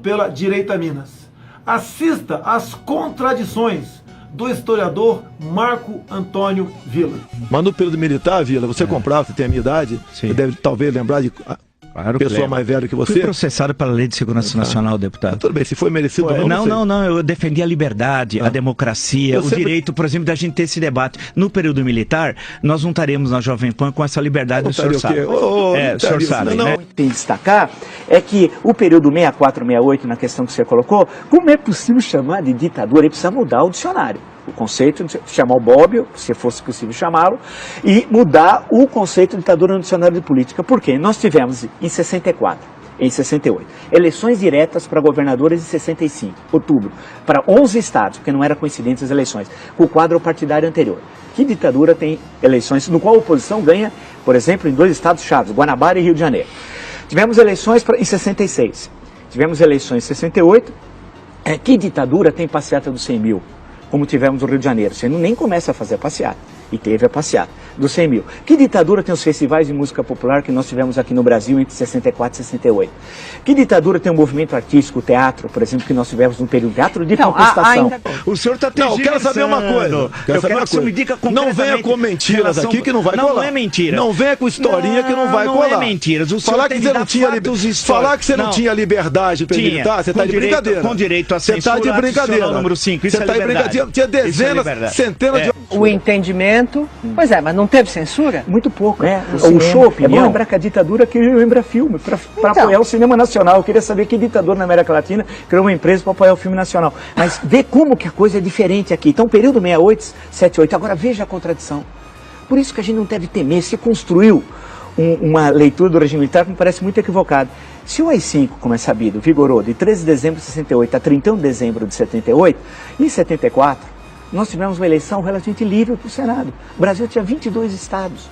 pela Direita Minas. Assista às contradições do historiador Marco Antônio Villa. Mas no período militar, Villa, você comprava, você tem a minha idade, você deve talvez lembrar de pessoa mais velha que você. Fui processado pela Lei de Segurança Nacional, deputado. Tudo bem, se foi merecido ou não. Não, eu defendi a liberdade, a democracia, o direito, por exemplo, da gente ter esse debate. No período militar, nós não estaremos na Jovem Pan com essa liberdade, o senhor sabe. O senhor sabe, né? Tem que destacar é que o período 64, 68, na questão que você colocou, como é possível chamar de ditadura? Ele precisa mudar o dicionário. O conceito de chamar o Bobbio, se fosse possível chamá-lo, e mudar o conceito de ditadura no dicionário de política. Por quê? Nós tivemos em 64, em 68, eleições diretas para governadores em 65, outubro, para 11 estados, porque não era coincidente as eleições, com o quadro partidário anterior. Que ditadura tem eleições no qual a oposição ganha, por exemplo, em 2 estados chaves, Guanabara e Rio de Janeiro. Tivemos eleições em 66, tivemos eleições em 68, que ditadura tem passeata dos 100 mil? Como tivemos no Rio de Janeiro. Você nem começa a fazer a passeata. E teve a passeata dos 100 mil. Que ditadura tem os festivais de música popular que nós tivemos aqui no Brasil entre 64 e 68? Que ditadura tem o movimento artístico, o teatro, por exemplo, que nós tivemos no período teatro de conquistação? O senhor está Não, eu quero saber uma coisa. Eu quero que você me diga não venha com mentiras aqui que não vai colar. Não é mentira. Não venha com historinha que não vai colar. Não é mentira. Falar que você não tinha liberdade para militar, você está de brincadeira. Com direito a censura, você está de brincadeira. Número 5, você está de brincadeira. Tinha dezenas, centenas de... O entendimento... Pois é, mas não teve censura? Muito pouco. O shopping, é bom lembrar que a ditadura criou o Embrafilme para apoiar o cinema nacional. Eu queria saber que ditador na América Latina criou uma empresa para apoiar o filme nacional. Mas vê como que a coisa é diferente aqui. Então, período 68, 78. Agora veja a contradição. Por isso que a gente não deve temer. Se construiu uma leitura do regime militar que me parece muito equivocada. Se o AI-5, como é sabido, vigorou de 13 de dezembro de 68 a 31 de dezembro de 78, em 74... nós tivemos uma eleição relativamente livre para o Senado. O Brasil tinha 22 estados.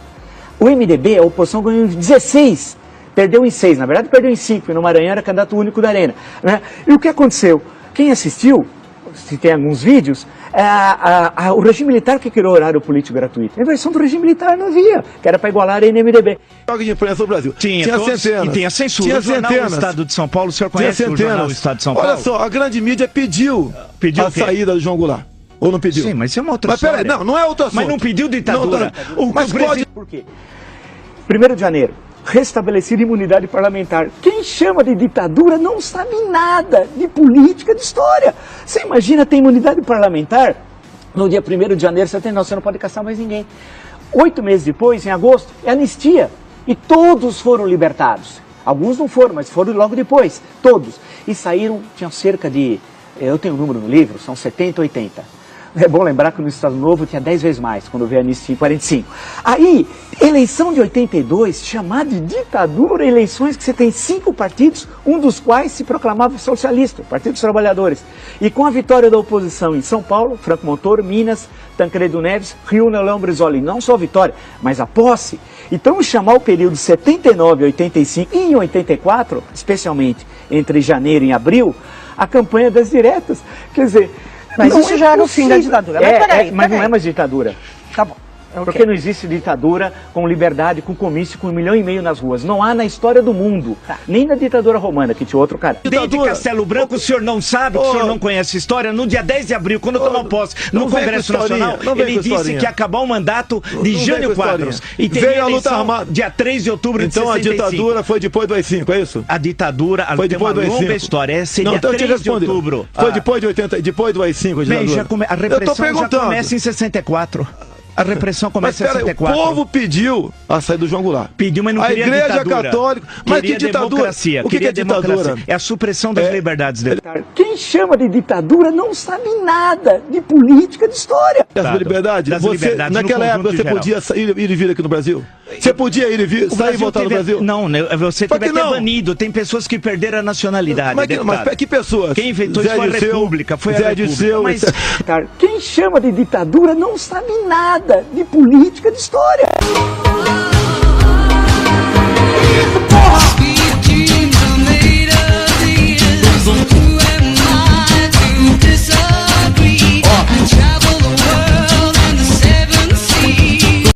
O MDB, a oposição, ganhou em 16. Perdeu em 6. Na verdade, perdeu em 5. E no Maranhão era candidato único da Arena. Né? E o que aconteceu? Quem assistiu, se tem alguns vídeos, o regime militar que criou o horário político gratuito. A versão do regime militar não havia, que era para igualar a NMDB. Jogo de imprensa do Brasil. Tinha centenas. E tem a censura. Tinha o jornal centenas. O Estado de São Paulo, o senhor conhece o jornal O Estado de São Paulo? Olha só, a grande mídia pediu a saída do João Goulart. Ou não pediu? Sim, mas isso é uma outra história. Mas peraí, não é outro assunto. Mas não pediu ditadura. Mas pode... Por quê? 1º de janeiro, restabelecida imunidade parlamentar. Quem chama de ditadura não sabe nada de política, de história. Você imagina ter imunidade parlamentar? No dia 1º de janeiro, você não pode caçar mais ninguém. 8 meses depois, em agosto, é anistia. E todos foram libertados. Alguns não foram, mas foram logo depois. Todos. E saíram, tinham cerca de... Eu tenho um número no livro, são 70, 80. É bom lembrar que no Estado Novo tinha 10 vezes mais, quando veio a anistia em 45. Aí, eleição de 82, chamada de ditadura, eleições que você tem 5 partidos, um dos quais se proclamava socialista, Partido dos Trabalhadores. E com a vitória da oposição em São Paulo, Franco Montoro, Minas, Tancredo Neves, Rio, Leão Brizola, não só a vitória, mas a posse. Então, chamar o período 79 a 85 e em 84, especialmente entre janeiro e abril, a campanha das diretas. Quer dizer... Mas isso já era o fim da ditadura. Mas não é mais ditadura. Tá bom. Porque não existe ditadura com liberdade, com comício, com 1,5 milhão nas ruas. Não há na história do mundo. Nem na ditadura romana, que tinha outro cara. Desde Castelo Branco, o senhor não sabe, o senhor não conhece a história. No dia 10 de abril, quando tomou posse no Congresso Nacional, ele disse que ia acabar o mandato de Jânio Quadros. E veio a luta armada. Dia 3 de outubro de 65. Então a ditadura foi depois do AI-5, é isso? A ditadura, foi depois do AI-5. Longa história, seria 3 de outubro. Foi depois do AI-5, a ditadura. A repressão já começa em 64. A repressão começa em 64. O povo pediu a saída do João Goulart. Pediu, mas não queria ditadura. A Igreja Católica... Mas que ditadura? Democracia. O que é ditadura? É a supressão das liberdades dele. Quem chama de ditadura não sabe nada de política, de história. Das liberdades? Naquela época você podia ir e vir aqui no Brasil? Você podia ir e vir, sair e voltar no Brasil? Não, você teve até banido. Tem pessoas que perderam a nacionalidade. Mas que pessoas? Quem inventou isso foi a República. Foi a República. Mas quem chama de ditadura não sabe nada de política, de história.